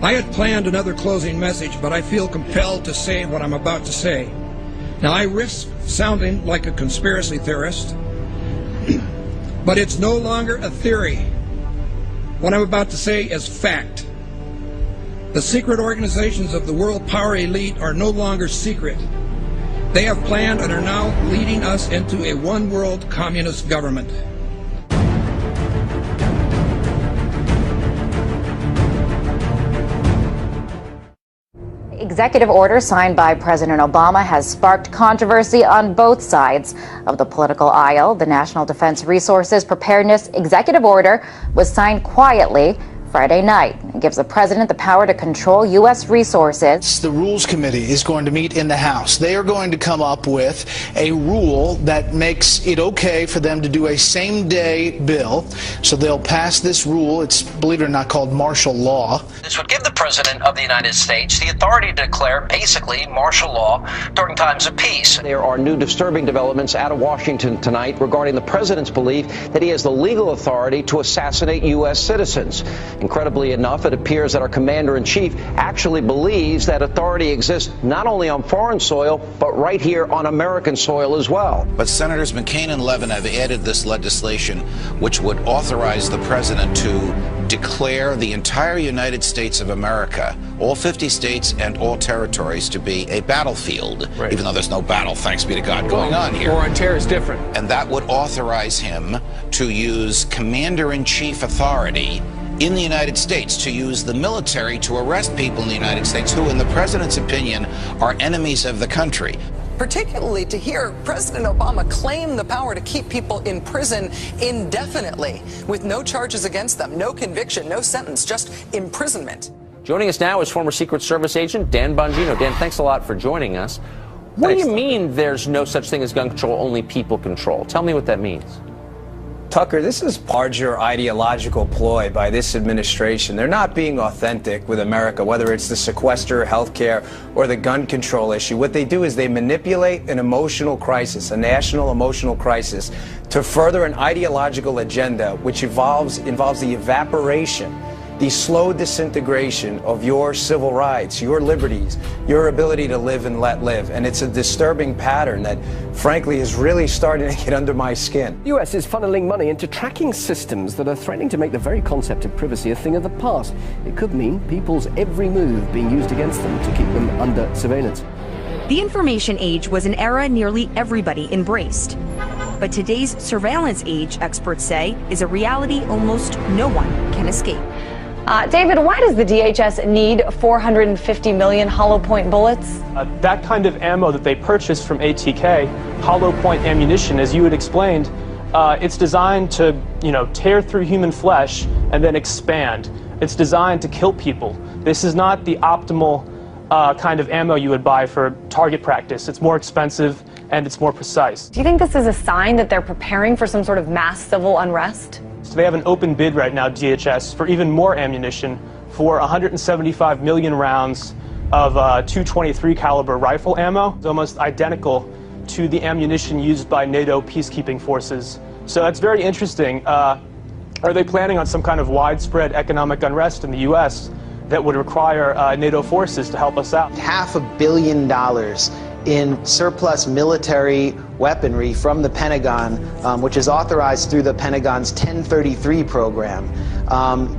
I had planned another closing message, but I feel compelled to say what I'm about to say. Now, I risk sounding like a conspiracy theorist, but it's no longer a theory. What I'm about to say is fact. The secret organizations of the world power elite are no longer secret. They have planned and are now leading us into a one-world communist government. Executive order signed by President Obama has sparked controversy on both sides of the political aisle. The National Defense Resources Preparedness Executive Order was signed quietly Friday night. It gives the president the power to control U.S. resources. The Rules Committee is going to meet in the House. They are going to come up with a rule that makes it okay for them to do a same-day bill. So they'll pass this rule. It's, believe it or not, called martial law. This would give the President of the United States the authority to declare basically martial law during times of peace. There are new disturbing developments out of Washington tonight regarding the president's belief that he has the legal authority to assassinate U.S. citizens. Incredibly enough, it appears that our commander-in-chief actually believes that authority exists not only on foreign soil, but right here on American soil as well. But Senators McCain and Levin have added this legislation which would authorize the president to declare the entire United States of America, all 50 states and all territories, to be a battlefield, right, even though there's no battle, thanks be to God, going on here. War on terror is different. And that would authorize him to use commander-in-chief authority in the United States, to use the military to arrest people in the United States who, in the president's opinion, are enemies of the country. Particularly to hear President Obama claim the power to keep people in prison indefinitely with no charges against them, no conviction, no sentence, just imprisonment. Joining us now is former Secret Service agent Dan Bongino. Dan, thanks a lot for joining us. What do you mean there's no such thing as gun control, only people control? Tell me what that means. Tucker, this is larger ideological ploy by this administration. They're not being authentic with America, whether it's the sequester, healthcare, or the gun control issue. What they do is they manipulate an emotional crisis, a national emotional crisis, to further an ideological agenda which involves the evaporation, the slow disintegration of your civil rights, your liberties, your ability to live and let live. And it's a disturbing pattern that, frankly, is really starting to get under my skin. The US is funneling money into tracking systems that are threatening to make the very concept of privacy a thing of the past. It could mean people's every move being used against them to keep them under surveillance. The information age was an era nearly everybody embraced. But today's surveillance age, experts say, is a reality almost no one can escape. David, why does the DHS need 450 million hollow point bullets? That kind of ammo that they purchased from ATK, hollow point ammunition, as you had explained, it's designed to, tear through human flesh and then expand. It's designed to kill people. This is not the optimal kind of ammo you would buy for target practice. It's more expensive and it's more precise. Do you think this is a sign that they're preparing for some sort of mass civil unrest? So they have an open bid right now, DHS, for even more ammunition, for 175 million rounds of .223 caliber rifle ammo. It's almost identical to the ammunition used by NATO peacekeeping forces. So that's very interesting. Are they planning on some kind of widespread economic unrest in the U.S. that would require NATO forces to help us out? $500 million in surplus military weaponry from the Pentagon, which is authorized through the Pentagon's 1033 program.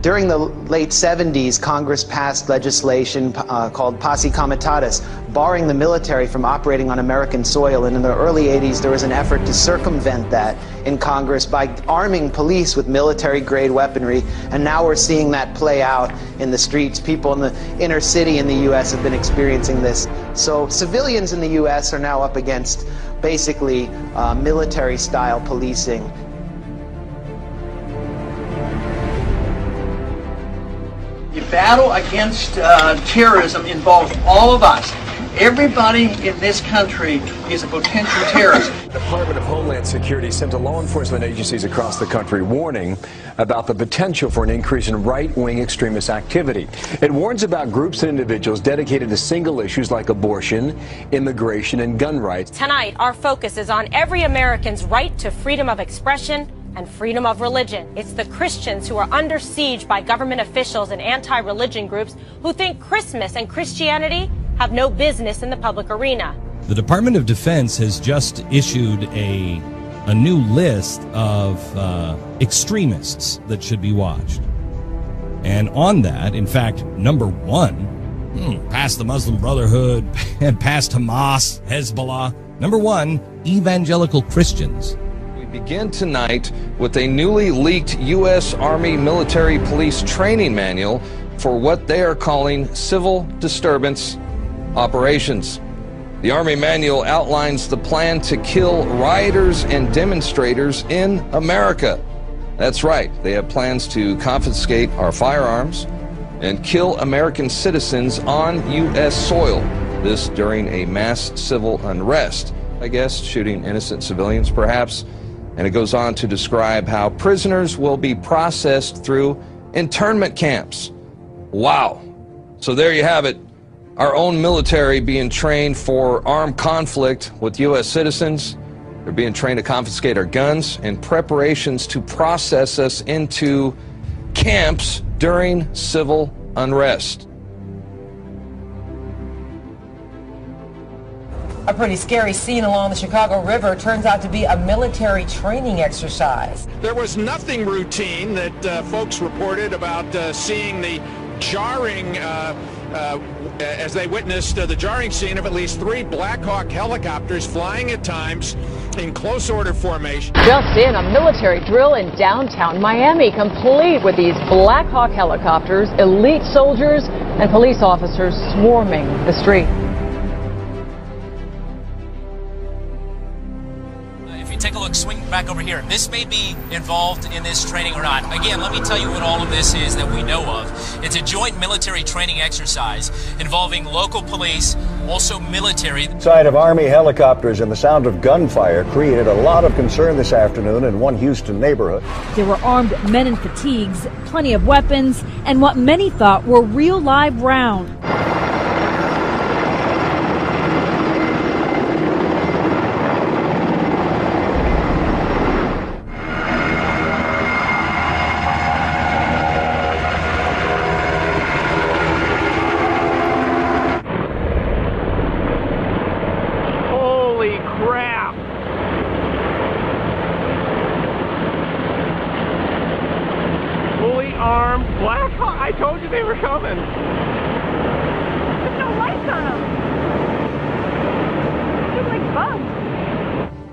During the late 70s, Congress passed legislation called Posse Comitatus, barring the military from operating on American soil. And in the early 80s, there was an effort to circumvent that in Congress by arming police with military-grade weaponry. And now we're seeing that play out in the streets. People in the inner city in the U.S. have been experiencing this. So civilians in the U.S. are now up against basically military-style policing. The battle against terrorism involves all of us. Everybody in this country is a potential terrorist. The Department of Homeland Security sent to law enforcement agencies across the country warning about the potential for an increase in right-wing extremist activity. It warns about groups and individuals dedicated to single issues like abortion, immigration, and gun rights. Tonight, our focus is on every American's right to freedom of expression and freedom of religion. It's the Christians who are under siege by government officials and anti-religion groups who think Christmas and Christianity have no business in the public arena. The Department of Defense has just issued a new list of extremists that should be watched. And on that, in fact, number one, past the Muslim Brotherhood, and past Hamas, Hezbollah, number one, evangelical Christians. We begin tonight with a newly leaked U.S. Army military police training manual for what they are calling civil disturbance operations. The Army manual outlines the plan to kill rioters and demonstrators in America. That's right, they have plans to confiscate our firearms and kill American citizens on U.S. soil. This during a mass civil unrest, I guess, shooting innocent civilians perhaps. And it goes on to describe how prisoners will be processed through internment camps. Wow. So there you have it. Our own military being trained for armed conflict with U.S. citizens. They're being trained to confiscate our guns in preparations to process us into camps during civil unrest. A pretty scary scene along the Chicago River turns out to be a military training exercise. There was nothing routine that folks reported about seeing the jarring as they witnessed the jarring scene of at least 3 Black Hawk helicopters flying at times in close order formation. Just in, a military drill in downtown Miami, complete with these Black Hawk helicopters, elite soldiers, and police officers swarming the street. Take a look, swing back over here. This may be involved in this training or not. Again, let me tell you what all of this is that we know of. It's a joint military training exercise involving local police, also military. Sight of Army helicopters and the sound of gunfire created a lot of concern this afternoon in one Houston neighborhood. There were armed men in fatigues, plenty of weapons, and what many thought were real live rounds. I told you they were coming. There's no lights on them. They're like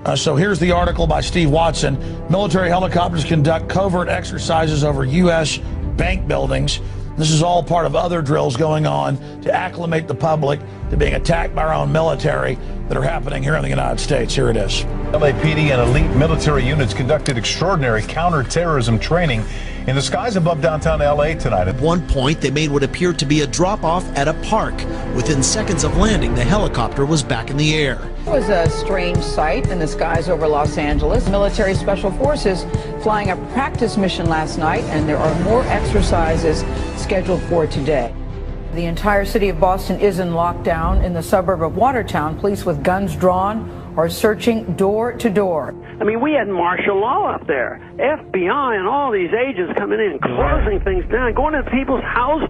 bugs. So here's the article by Steve Watson. Military helicopters conduct covert exercises over U.S. bank buildings. This is all part of other drills going on to acclimate the public to being attacked by our own military that are happening here in the United States. Here it is. LAPD and elite military units conducted extraordinary counterterrorism training in the skies above downtown LA tonight. At one point, they made what appeared to be a drop-off at a park. Within seconds of landing, the helicopter was back in the air. It was a strange sight in the skies over Los Angeles. Military Special Forces flying a practice mission last night, and there are more exercises scheduled for today. The entire city of Boston is in lockdown. In the suburb of Watertown, police with guns drawn are searching door to door. I mean, we had martial law up there. FBI and all these agents coming in, closing things down, going to people's houses.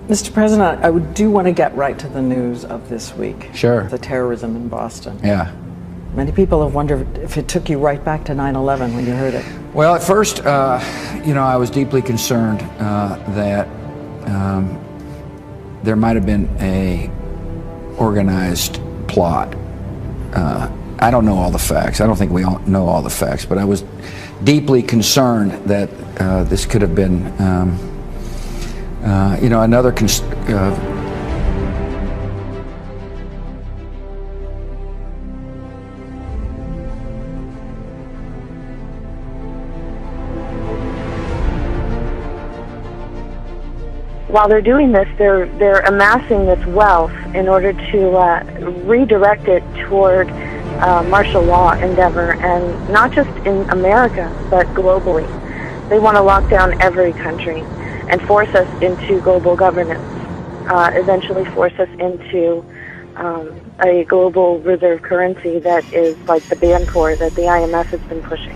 Mr. President, I do want to get right to the news of this week. Sure. The terrorism in Boston. Yeah. Many people have wondered if it took you right back to 9/11 when you heard it. Well, at first, I was deeply concerned that there might have been a organized plot. I don't know all the facts. I don't think we all know all the facts, but I was deeply concerned that this could have been, another. While they're doing this, they're amassing this wealth in order to redirect it toward martial law endeavor, and not just in America, but globally. They want to lock down every country. and force us into global governance, eventually force us into a global reserve currency that is like the Bancorp that the IMF has been pushing.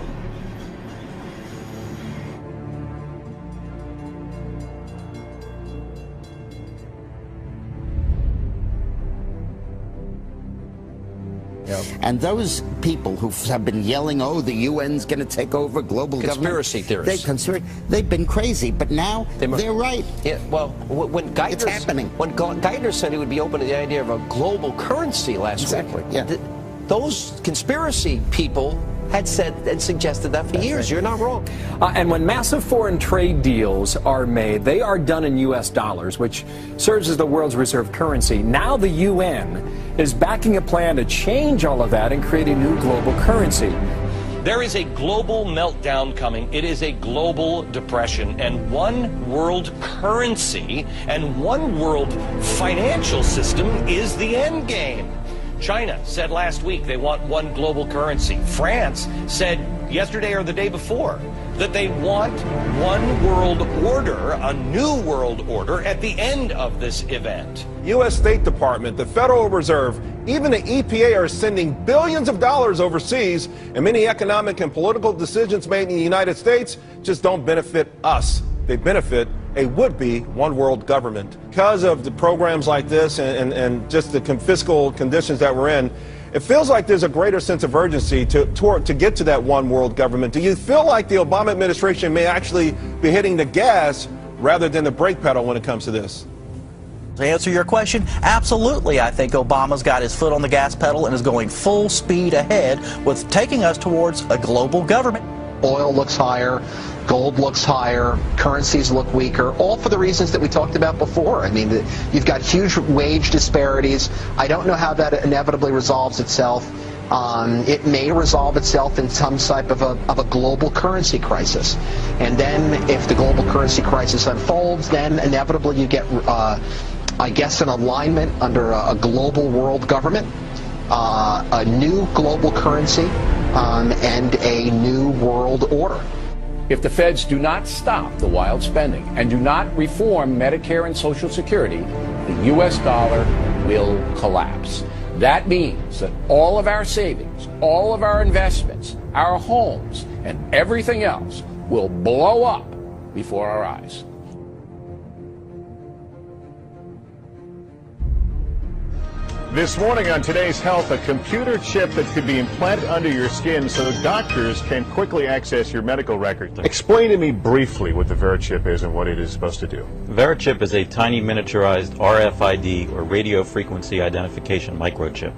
And those people who have been yelling, oh, the UN's going to take over global conspiracy government. theorists. They've been crazy, but now they're right. Yeah, well, when Geithner, it's happening. When Geithner said he would be open to the idea of a global currency last week, those conspiracy people had said and suggested that for years. Right. You're not wrong. And when massive foreign trade deals are made, they are done in U.S. dollars, which serves as the world's reserve currency. Now the UN is backing a plan to change all of that and create a new global currency. There is a global meltdown coming. It is a global depression, and one world currency and one world financial system is the end game. China said last week they want one global currency. France said yesterday or the day before that they want one world order, a new world order, at the end of this event. U.S. State Department, the Federal Reserve, even the EPA are sending billions of dollars overseas, and many economic and political decisions made in the United States just don't benefit us. They benefit a would-be one-world government. Because of the programs like this and just the fiscal conditions that we're in, it feels like there's a greater sense of urgency to get to that one-world government. Do you feel like the Obama administration may actually be hitting the gas rather than the brake pedal when it comes to this? To answer your question, absolutely. I think Obama's got his foot on the gas pedal and is going full speed ahead with taking us towards a global government. Oil looks higher, gold looks higher, currencies look weaker, all for the reasons that we talked about before. I mean, you've got huge wage disparities. I don't know how that inevitably resolves itself. It may resolve itself in some type of a global currency crisis. And then if the global currency crisis unfolds, then inevitably you get, I guess, an alignment under a global world government, a new global currency, and a new world order. If the feds do not stop the wild spending and do not reform Medicare and Social Security, the U.S. dollar will collapse. That means that all of our savings, all of our investments, our homes, and everything else will blow up before our eyes. This morning on Today's Health, a computer chip that could be implanted under your skin so doctors can quickly access your medical records. Explain to me briefly what the VeriChip is and what it is supposed to do. VeriChip is a tiny miniaturized RFID, or radio frequency identification microchip.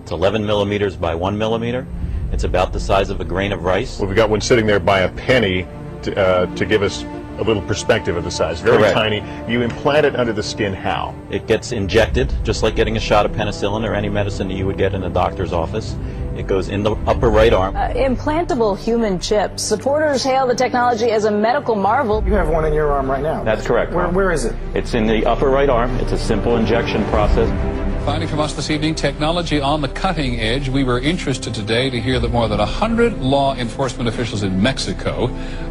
It's 11 millimeters by 1 millimeter. It's about the size of a grain of rice. Well, we've got one sitting there by a penny to give us a little perspective of the size. Very Correct. Tiny. You implant it under the skin how? It gets injected, just like getting a shot of penicillin or any medicine that you would get in a doctor's office. It goes in the upper right arm. Implantable human chips. Supporters hail the technology as a medical marvel. You have one in your arm right now. That's correct. Where is it? It's in the upper right arm. It's a simple injection process. Finally from us this evening, technology on the cutting edge. We were interested today to hear that more than 100 law enforcement officials in Mexico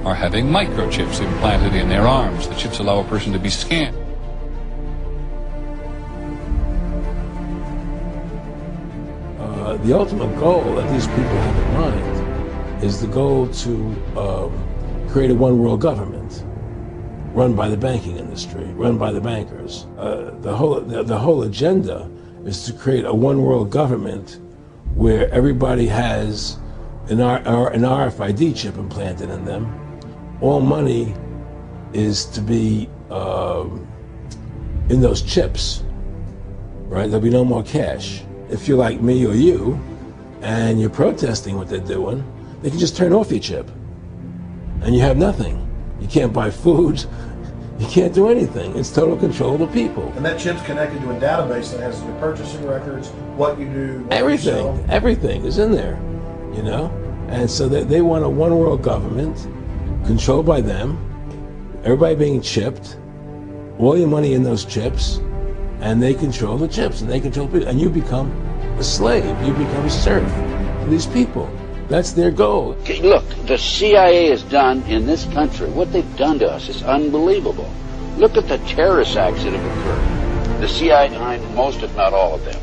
are having microchips implanted in their arms. The chips allow a person to be scanned. The ultimate goal that these people have in mind is the goal to create a one world government run by the banking industry, run by the bankers. The whole agenda is to create a one world government where everybody has an RFID chip implanted in them. All money is to be in those chips, right? There'll be no more cash. If you're like me or you, and you're protesting what they're doing, they can just turn off your chip, and you have nothing. You can't buy food, you can't do anything. It's total control of the people. And that chip's connected to a database that has your purchasing records, what you do, what everything, you sell. Everything is in there, you know? And so they want a one world government controlled by them, everybody being chipped, all your money in those chips, and they control the chips, and they control people, and you become a slave, you become a serf to these people. That's their goal. Look, the CIA has done in this country, what they've done to us is unbelievable. Look at the terrorist acts that have occurred. The CIA behind most, if not all of them.